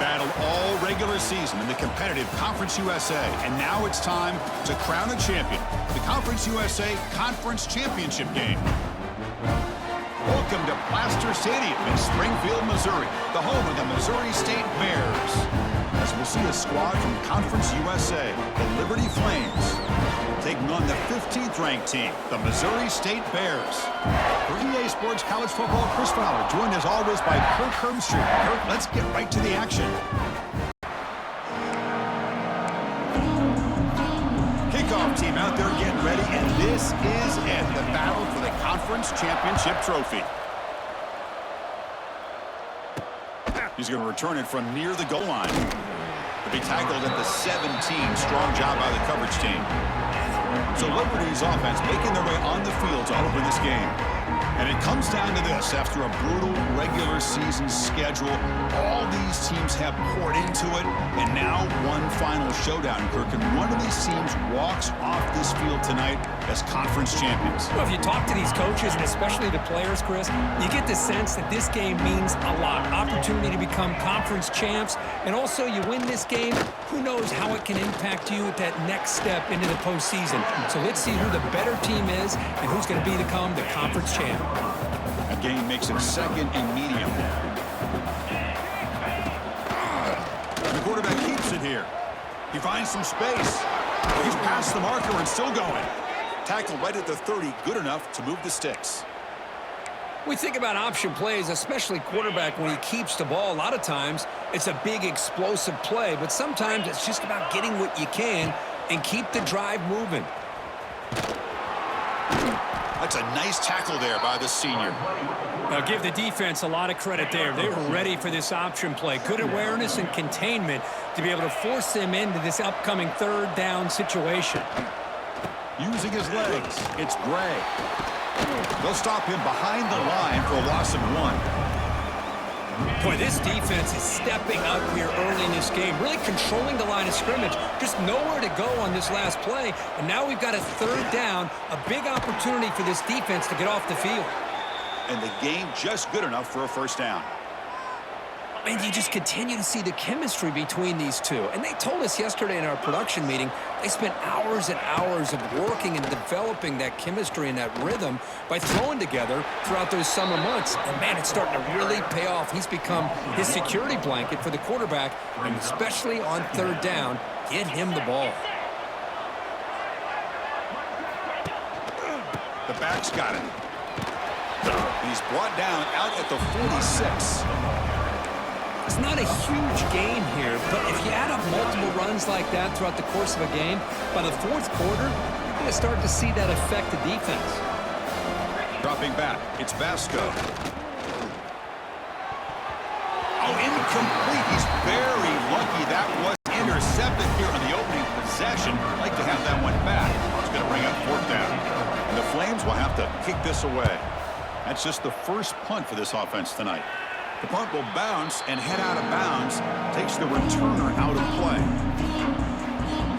Battled all regular season in the competitive Conference USA, and now it's time to crown a champion. The Conference USA Conference Championship game. Welcome to Plaster Stadium in Springfield, Missouri, the home of the Missouri State Bears. As we'll see a squad from Conference USA, the Liberty Flames, taking on the 15th ranked team, the Missouri State Bears. For EA Sports College Football, Chris Fowler, joined as always by Kirk Herbstreit. Kirk, let's get right to the action. Kickoff team out there getting ready, and this is it, the battle for the Conference Championship Trophy. He's going to return it from near the goal line. He'll be tackled at the 17. Strong job by the coverage team. So Liberty's offense making their way on the field to open this game. And it comes down to this. After a brutal regular season schedule, all these teams have poured into it, and now one final showdown, Kirk. And one of these teams walks off this field tonight as conference champions. Well, if you talk to these coaches, and especially the players, Chris, you get the sense that this game means a lot. Opportunity to become conference champs, and also you win this game, who knows how it can impact you at that next step into the postseason. So let's see who the better team is and who's going to become the conference champ. A game makes it second and medium. The quarterback keeps it here. He finds some space. He's past the marker and still going. Tackled right at the 30, good enough to move the sticks. We think about option plays, especially quarterback, when he keeps the ball. A lot of times, it's a big explosive play, but sometimes it's just about getting what you can and keep the drive moving. That's a nice tackle there by the senior. I'll give the defense a lot of credit there. They were ready for this option play. Good awareness and containment to be able to force them into this upcoming third down situation. Using his legs, it's Gray. They'll stop him behind the line for a loss of 1. Boy, this defense is stepping up here early in this game, really controlling the line of scrimmage. Just nowhere to go on this last play, and now we've got a third down, a big opportunity for this defense to get off the field. And the game just good enough for a first down. And you just continue to see the chemistry between these two. And they told us yesterday in our production meeting, they spent hours and hours of working and developing that chemistry and that rhythm by throwing together throughout those summer months. And, man, it's starting to really pay off. He's become his security blanket for the quarterback, and especially on third down, get him the ball. The back's got it. He's brought down out at the 46. It's not a huge gain here, but if you add up multiple runs like that throughout the course of a game, by the fourth quarter, you're going to start to see that affect the defense. Dropping back, it's Vasco. Oh, incomplete. He's very lucky that was intercepted here on the opening possession. Like to have that one back. It's going to bring up fourth down. And the Flames will have to kick this away. That's just the first punt for this offense tonight. The punt will bounce and head out of bounds. Takes the returner out of play.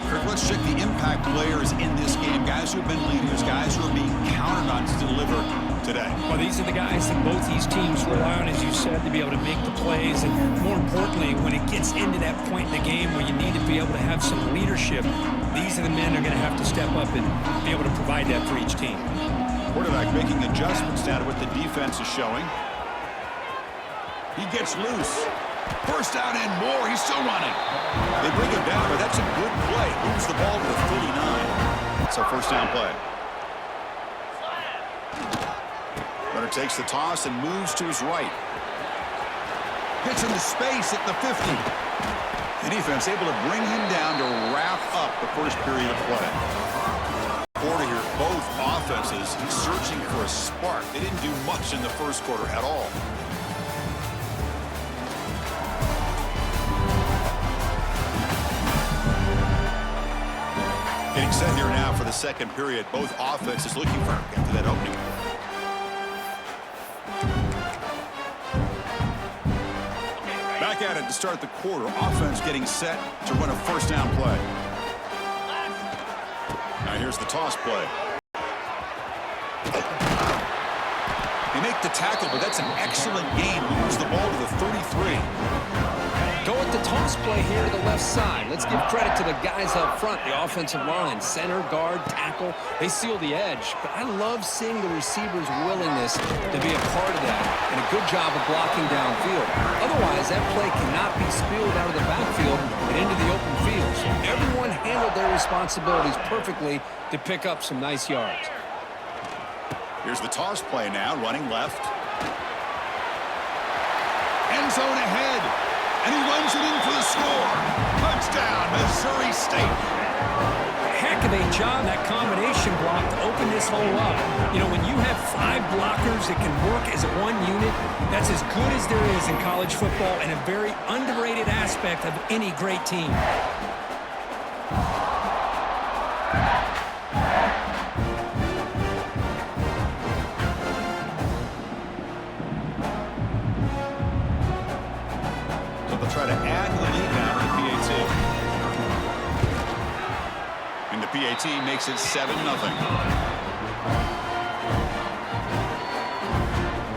Kirk, let's check the impact players in this game. Guys who have been leaders, guys who are being counted on to deliver today. Well, these are the guys that both these teams rely on, as you said, to be able to make the plays. And more importantly, when it gets into that point in the game where you need to be able to have some leadership, these are the men that are going to have to step up and be able to provide that for each team. Quarterback making adjustments now to what the defense is showing. He gets loose. First down and more. He's still running. They bring him down, but that's a good play. Moves the ball to the 39. It's a first down play. Runner takes the toss and moves to his right. Gets into space at the 50. The defense able to bring him down to wrap up the first period of play. Quarter here, both offenses searching for a spark. They didn't do much in the first quarter at all. Getting set here now for the second period. Both offenses looking for after that opening. Back at it to start the quarter. Offense getting set to run a first down play. Now here's the toss play. They make the tackle, but that's an excellent gain. Moves the ball to the 33. Go with the toss play here to the left side. Let's give credit to the guys up front, the offensive line, center, guard, tackle. They seal the edge. But I love seeing the receiver's willingness to be a part of that and a good job of blocking downfield. Otherwise, that play cannot be spilled out of the backfield and into the open field. So everyone handled their responsibilities perfectly to pick up some nice yards. Here's the toss play now, running left. End zone ahead. And he runs it in for the score. Touchdown, Missouri State. Heck of a job, that combination block to open this hole up. You know, when you have 5 blockers that can work as one unit, that's as good as there is in college football and a very underrated aspect of any great team. Try to add to the lead now in the PAT. And the PAT makes it 7-0.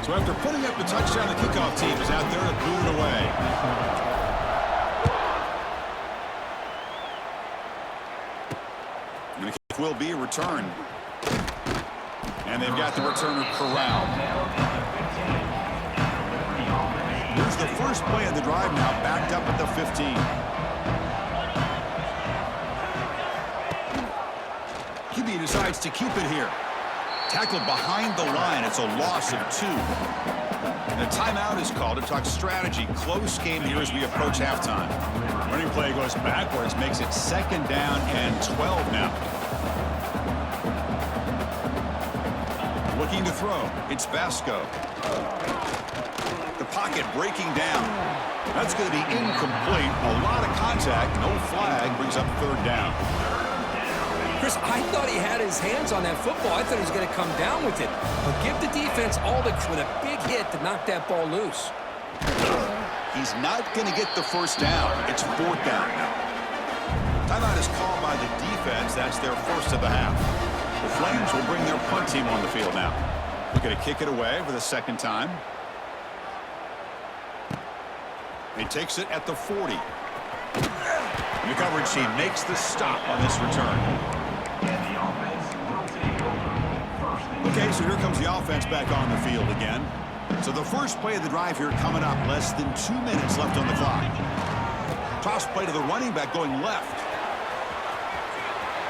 So after putting up the touchdown, the kickoff team is out there to boot it away. And the kick will be returned. And they've got the returner corralled. Here's the first play of the drive now, backed up at the 15. QB decides to keep it here. Tackled behind the line. It's a loss of 2. And a timeout is called to talk strategy. Close game here as we approach halftime. Running play goes backwards, makes it 2nd down and 12 now. Looking to throw. It's Vasco. The pocket breaking down. That's going to be incomplete. A lot of contact. No flag. Brings up 3rd down. Chris, I thought he had his hands on that football. I thought he was going to come down with it. But give the defense all the with a big hit to knock that ball loose. He's not going to get the first down. It's 4th down now. Timeout is called by the defense. That's their first of the half. The Flames will bring their punt team on the field now. They're going to kick it away for the 2nd time. He takes it at the 40. And the coverage team makes the stop on this return. Okay, so here comes the offense back on the field again. So the first play of the drive here coming up. Less than 2 minutes left on the clock. Toss play to the running back going left.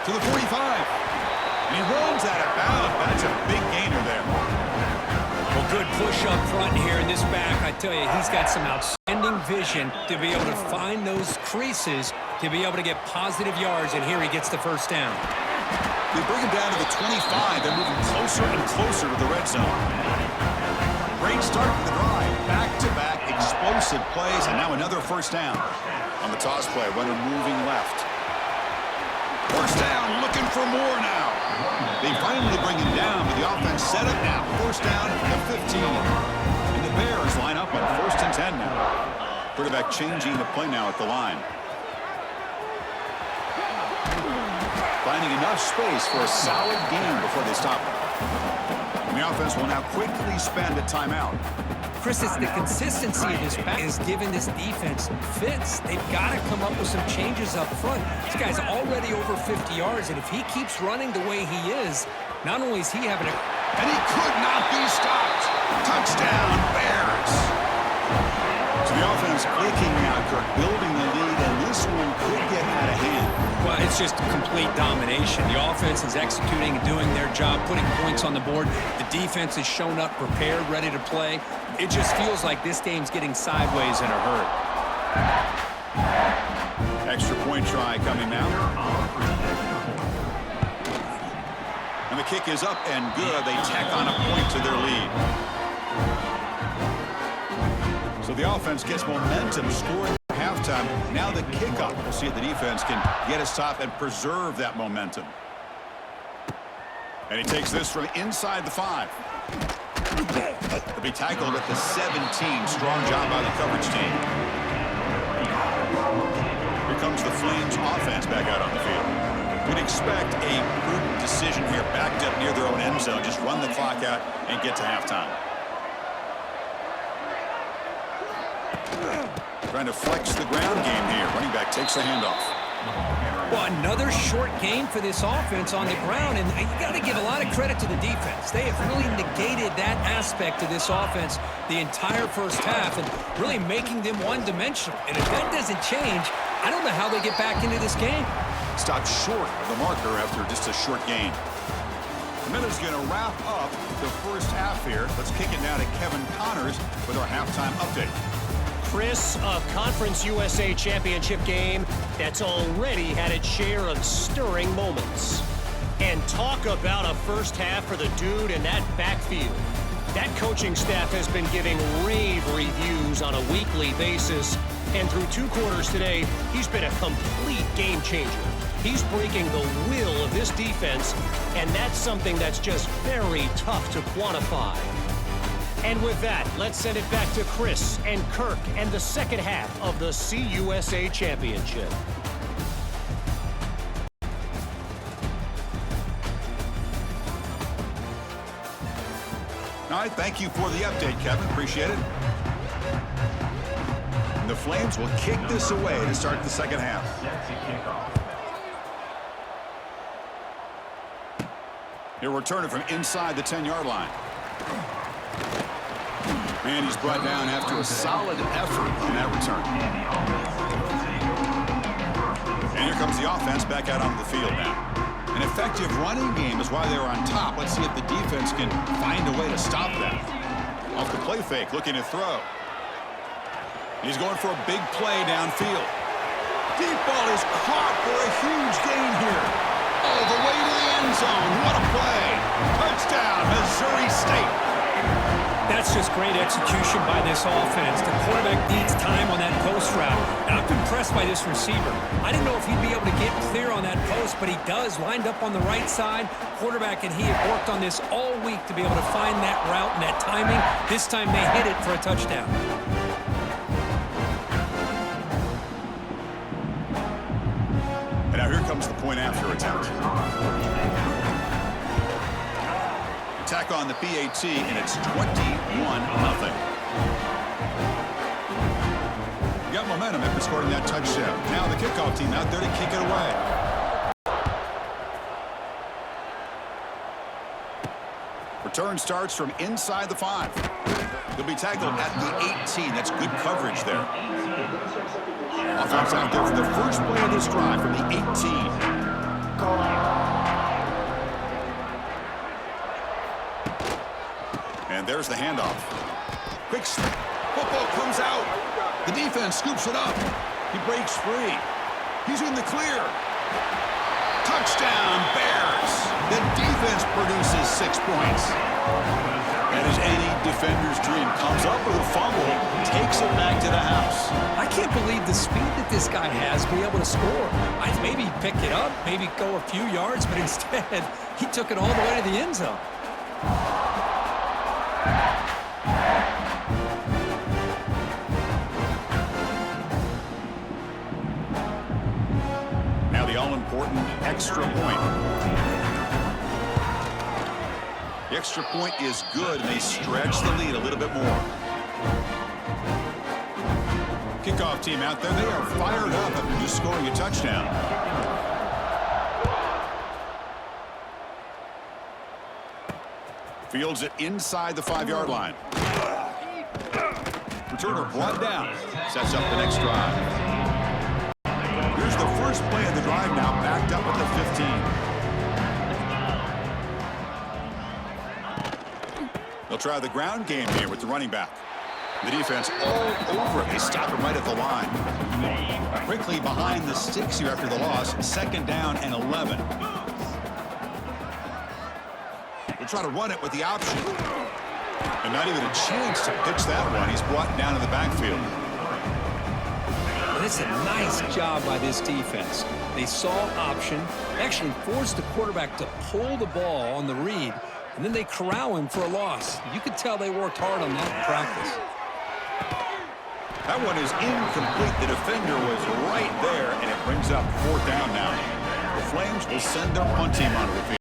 To the 45. And he runs out of bounds. That's a big gainer there. Well, good push up front here in this back. I tell you, he's got some outstanding vision to be able to find those creases to be able to get positive yards, and here he gets the first down. They bring him down to the 25. They're moving closer and closer to the red zone. Great start to the drive. Back-to-back explosive plays, and now another first down. On the toss play, runner moving left. First down, looking for more now. They finally bring him down, but the offense set up now. First down from the 15. And the Bears line up on 1st and 10 now. Quarterback changing the play now at the line. Finding enough space for a solid gain before they stop him. And the offense will now quickly spend a timeout. Chris, it's the consistency of this pass is giving this defense fits. They've got to come up with some changes up front. This guy's already over 50 yards, and if he keeps running the way he is, not only is he having a... And he could not be stopped. Touchdown, Bears. So the offense clicking now, Kirk, building the lead, and this one could get out of hand. Well, it's just complete domination. The offense is executing and doing their job, putting points on the board. The defense has shown up, prepared, ready to play. It just feels like this game's getting sideways in a hurry. Extra point try coming now. And the kick is up and good. They tack on a point to their lead. So the offense gets momentum, scoring at halftime. Now the kickoff. We'll see if the defense can get his top and preserve that momentum. And he takes this from inside the 5. He'll be tackled at the 17. Strong job by the coverage team. Here comes the Flames offense back out on the field. We'd expect a prudent decision here, backed up near their own end zone. Just run the clock out and get to halftime. Trying to flex the ground game here. Running back takes the handoff. Well, another short gain for this offense on the ground, and you got to give a lot of credit to the defense. They have really negated that aspect of this offense the entire first half and really making them one-dimensional. And if that doesn't change, I don't know how they get back into this game. Stopped short of the marker after just a short gain. The minute's going to wrap up the first half here. Let's kick it now to Kevin Connors with our halftime update. Chris, a Conference USA Championship game that's already had its share of stirring moments. And talk about a first half for the dude in that backfield. That coaching staff has been giving rave reviews on a weekly basis. And through 2 quarters today, he's been a complete game changer. He's breaking the will of this defense, and that's something that's just very tough to quantify. And with that, let's send it back to Chris and Kirk and the second half of the CUSA Championship. All right, thank you for the update, Kevin. Appreciate it. And the Flames will kick this away to start the second half. He'll return it from inside the 10-yard line. And he's brought down after a solid effort on that return. And here comes the offense back out onto the field now. An effective running game is why they were on top. Let's see if the defense can find a way to stop that. Off the play fake, looking to throw. He's going for a big play downfield. Deep ball is caught for a huge gain here. All the way to the end zone. What a play. Touchdown, Missouri State. That's just great execution by this offense. The quarterback needs time on that post route. And I'm impressed by this receiver. I didn't know if he'd be able to get clear on that post, but he does. Lined up on the right side. Quarterback and he have worked on this all week to be able to find that route and that timing. This time they hit it for a touchdown. And now here comes the point after attempt. Attack on the PAT, and it's 21-0. Got momentum after scoring that touchdown. Now the kickoff team out there to kick it away. Return starts from inside the 5. They'll be tackled at the 18. That's good coverage there. Offense out there for the first play of this drive from the 18. And there's the handoff. Quick snap. Football comes out. The defense scoops it up. He breaks free. He's in the clear. Touchdown, Bears. The defense produces 6 points. That is any defender's dream. Comes up with a fumble, takes it back to the house. I can't believe the speed that this guy has to be able to score. I'd maybe pick it up, maybe go a few yards, but instead, he took it all the way to the end zone. Now the all-important extra point. The extra point is good, and they stretch the lead a little bit more. Kickoff team out there, they are fired up after just scoring a touchdown. Fields it inside the 5-yard line. Returner brought down. Sets up the next drive. Here's the first play of the drive now, backed up at the 15. They'll try the ground game here with the running back. The defense all over it. They stop him right at the line. Quickly behind the sticks here after the loss. 2nd down and 11. They'll try to run it with the option. And not even a chance to pitch that one. He's brought down in the backfield. And it's a nice job by this defense. They saw option, actually forced the quarterback to pull the ball on the read, and then they corral him for a loss. You could tell they worked hard on that in practice. That one is incomplete. The defender was right there, and it brings up 4th down now. The Flames will send their punt team onto the field.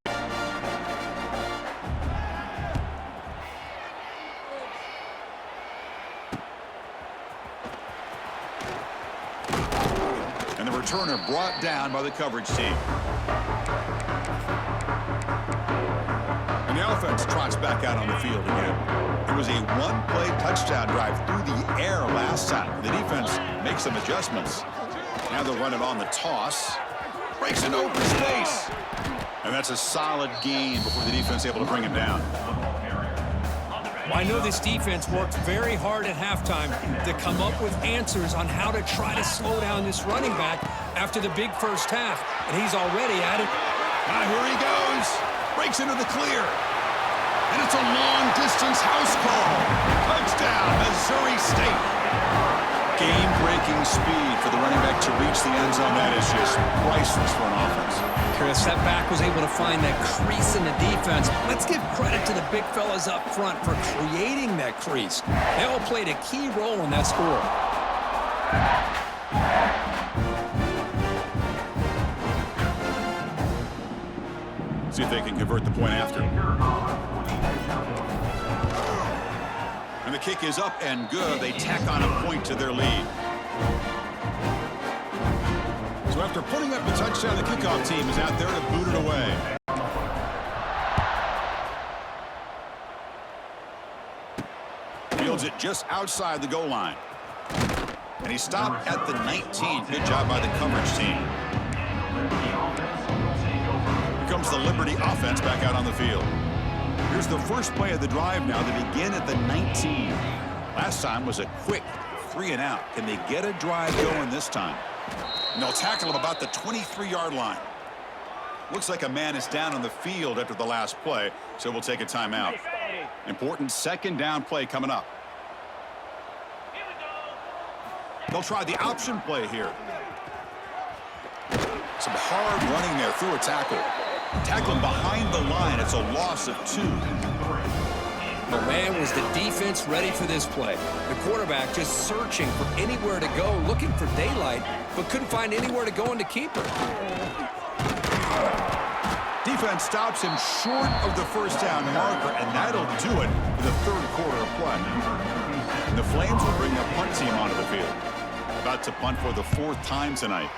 returner brought down by the coverage team. And the offense trots back out on the field again. It was a one-play touchdown drive through the air last time. The defense makes some adjustments. Now they'll run it on the toss. Breaks into open space. And that's a solid gain before the defense is able to bring him down. I know this defense worked very hard at halftime to come up with answers on how to try to slow down this running back after the big first half. And he's already at it. Here he goes. Breaks into the clear. And it's a long-distance house call. Touchdown, Missouri State. Game-breaking speed for the running back to reach the end zone. That is just priceless for an offense. Chris, that back was able to find that crease in the defense. Let's give credit to the big fellas up front for creating that crease. They all played a key role in that score. See if they can convert the point after. And the kick is up and good. They tack on a point to their lead. So after putting up the touchdown, the kickoff team is out there to boot it away. Fields it just outside the goal line. And he stopped at the 19. Good job by the coverage team. Here comes the Liberty offense back out on the field. Here's the first play of the drive now. They begin at the 19. Last time was a quick 3-and-out. Can they get a drive going this time? And they'll tackle him about the 23-yard line. Looks like a man is down on the field after the last play, so we'll take a timeout. Important second down play coming up. They'll try the option play here. Some hard running there through a tackle. Tackling behind the line. It's a loss of 2. But man, was the defense ready for this play. The quarterback just searching for anywhere to go, looking for daylight, but couldn't find anywhere to go into keeper. Defense stops him short of the first down marker, and that'll do it for the third quarter of play. And the Flames will bring their punt team onto the field. About to punt for the 4th time tonight.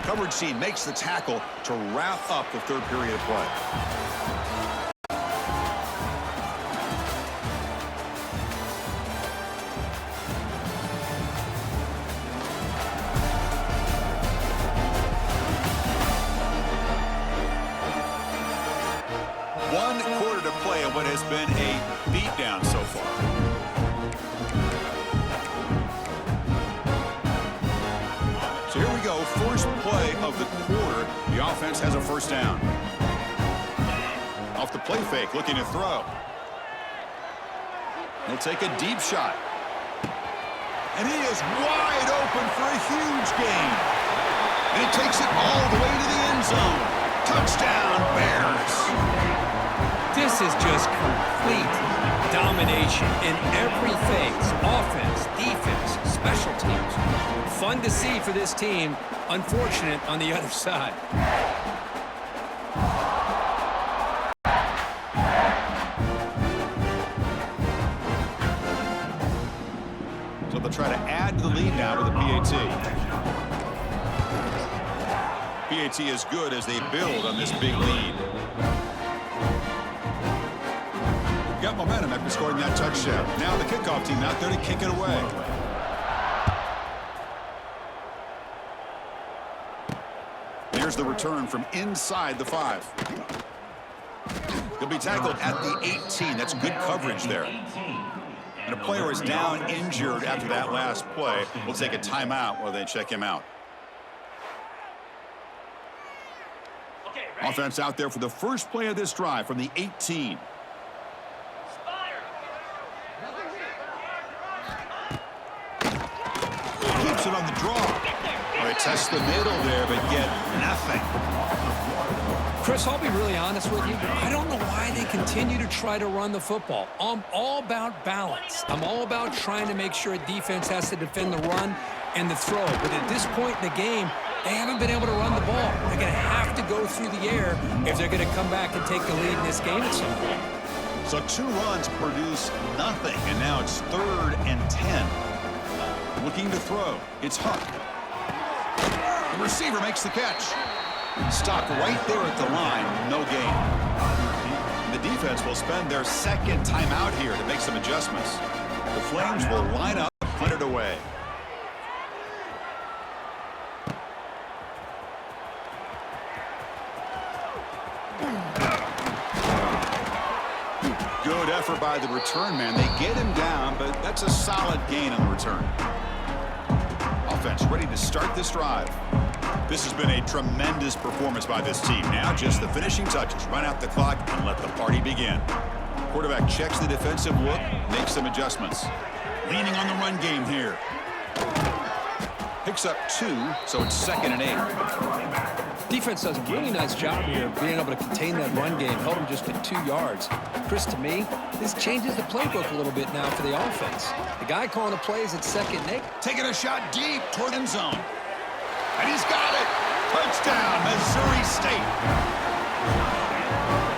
Coverage team makes the tackle to wrap up the third period of play. One quarter to play in what has been a beatdown so far. So here we go, first play of the quarter. The offense has a first down. Off the play fake, looking to throw. He'll take a deep shot. And he is wide open for a huge gain. And he takes it all the way to the end zone. Touchdown, Bears. This is just complete domination in every phase. Offense, defense, special teams. Fun to see for this team. Unfortunate on the other side. So they'll try to add to the lead now with a PAT. PAT is good as they build on this big lead. Got momentum after scoring that touchdown. Now the kickoff team out there to kick it away. Here's the return from inside the 5. He'll be tackled at the 18. That's good coverage there. And a player is down injured after that last play. We'll take a timeout while they check him out. Offense out there for the first play of this drive from the 18. Keeps it on the draw. They test the middle there, but get nothing. Chris, I'll be really honest with you. I don't know why they continue to try to run the football. I'm all about balance. I'm all about trying to make sure a defense has to defend the run and the throw. But at this point in the game, they haven't been able to run the ball. They're going to have to go through the air if they're going to come back and take the lead in this game at some point. So 2 runs produce nothing, and now it's 3rd and 10. Looking to throw. It's Huck. The receiver makes the catch. Stopped right there at the line. No gain. The defense will spend their 2nd timeout here to make some adjustments. The Flames will line up, punt it away. Good effort by the return man. They get him down, but that's a solid gain on the return. Offense ready to start this drive. This has been a tremendous performance by this team. Now just the finishing touches. Run out the clock and let the party begin. Quarterback checks the defensive look, makes some adjustments. Leaning on the run game here. Picks up 2, so it's 2nd and 8. Defense does a really nice job here of being able to contain that run game, held them just at 2 yards. Chris, to me, this changes the playbook a little bit now for the offense. The guy calling the plays at 2nd and 8. Taking a shot deep toward end zone. And he's got it. Touchdown, Missouri State.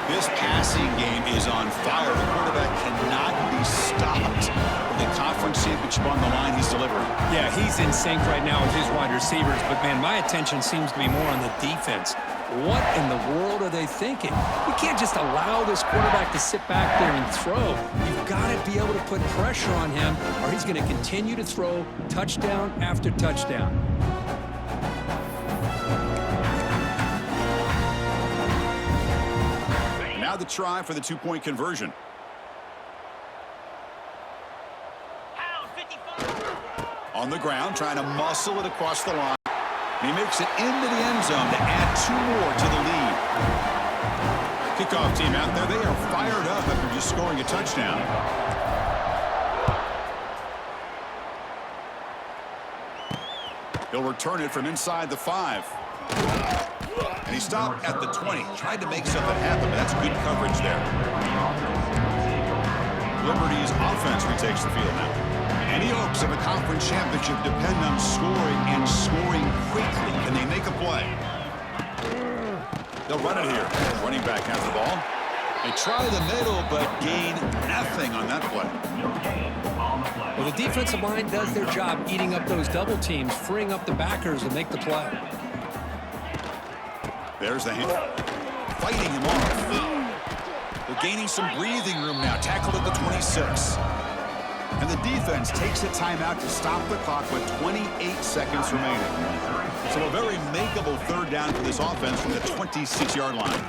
This passing game is on fire. The quarterback cannot be stopped. With the conference championship on the line, he's delivering. Yeah, he's in sync right now with his wide receivers. But, man, my attention seems to be more on the defense. What in the world are they thinking? You can't just allow this quarterback to sit back there and throw. You've got to be able to put pressure on him, or he's going to continue to throw touchdown after touchdown. Now the try for the 2-point conversion. On the ground, trying to muscle it across the line. And he makes it into the end zone to add 2 more to the lead. Kickoff team out there, they are fired up after just scoring a touchdown. He'll return it from inside the 5. And he stopped at the 20. Tried to make something happen, but that's good coverage there. Liberty's offense retakes the field now. Any hopes of a conference championship depend on scoring and scoring quickly. Can they make a play? They'll run it here. Running back has the ball. They try the middle, but gain nothing on that play. Well, the defensive line does their job eating up those double teams, freeing up the backers to make the play. There's the hand. Fighting him off. They're gaining some breathing room now. Tackled at the 26. And the defense takes a timeout to stop the clock with 28 seconds remaining. So a very makeable 3rd down for this offense from the 26-yard line.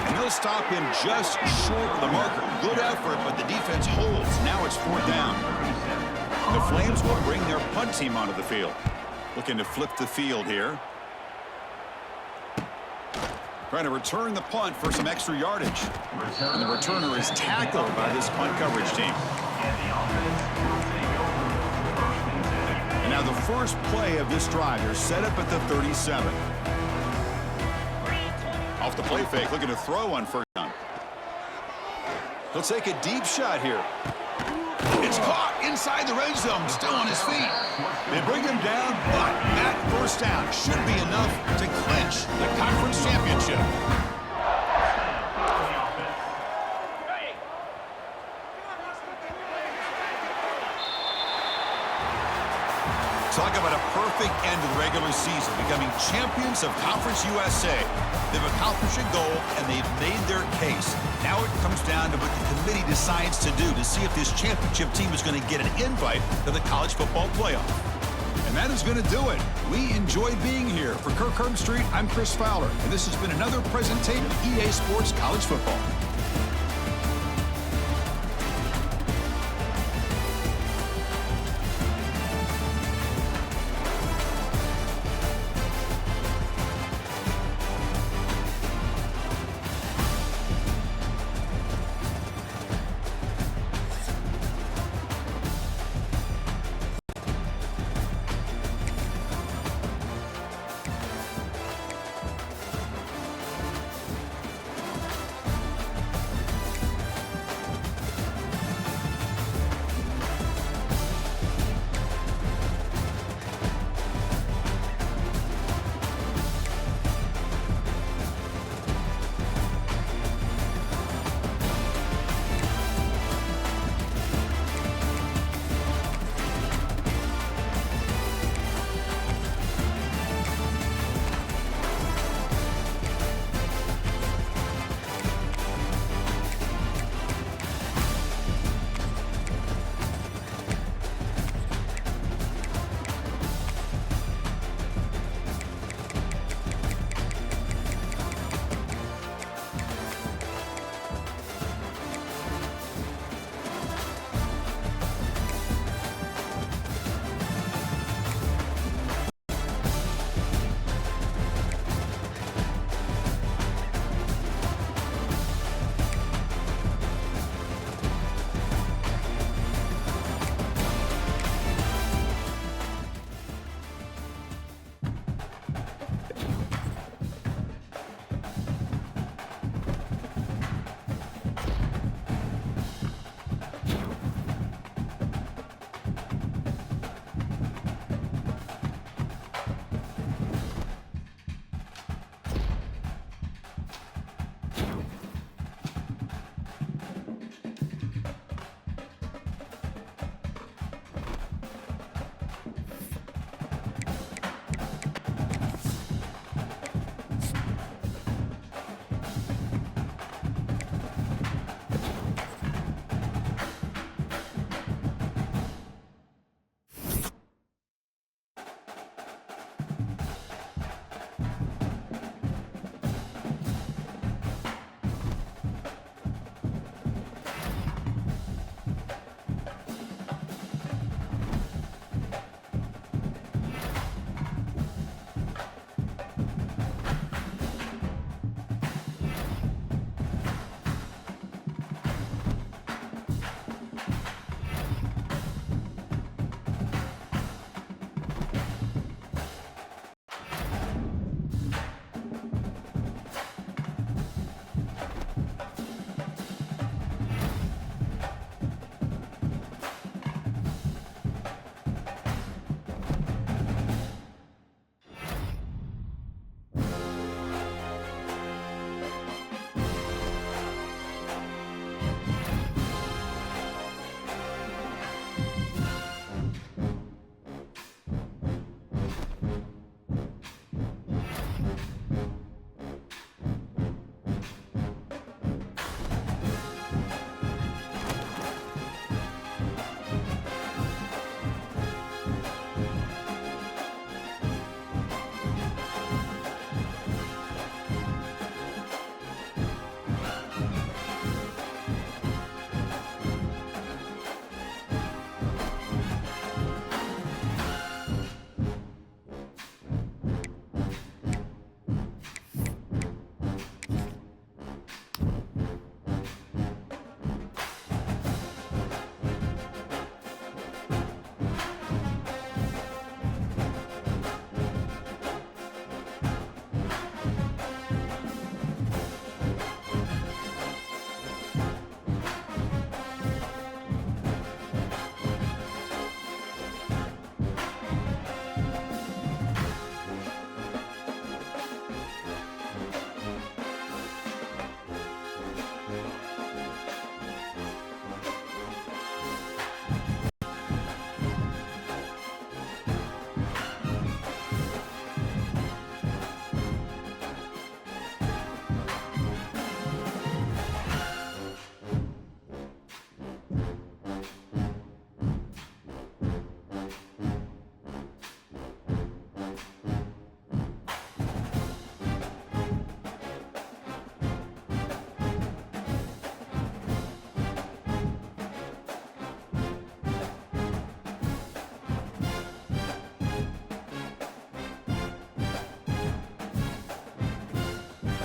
And they'll stop him just short of the marker. Good effort, but the defense holds. Now it's 4th down. The Flames will bring their punt team onto the field. Looking to flip the field here. Trying to return the punt for some extra yardage. And the returner is tackled by this punt coverage team. And now the first play of this drive. They're set up at the 37. Off the play fake, looking to throw on 1st down. He'll take a deep shot here. It's caught inside the red zone, still on his feet. They bring him down, but that 1st down should be enough to clinch the conference championship. Talk about a perfect end to the regular season, becoming champions of Conference USA. They've accomplished a goal, and they've made their case. Now it comes down to what the committee decides to do to see if this championship team is going to get an invite to the college football playoff. And that is going to do it. We enjoyed being here. For Kirk Herbstreit, I'm Chris Fowler, and this has been another presentation of EA Sports College Football.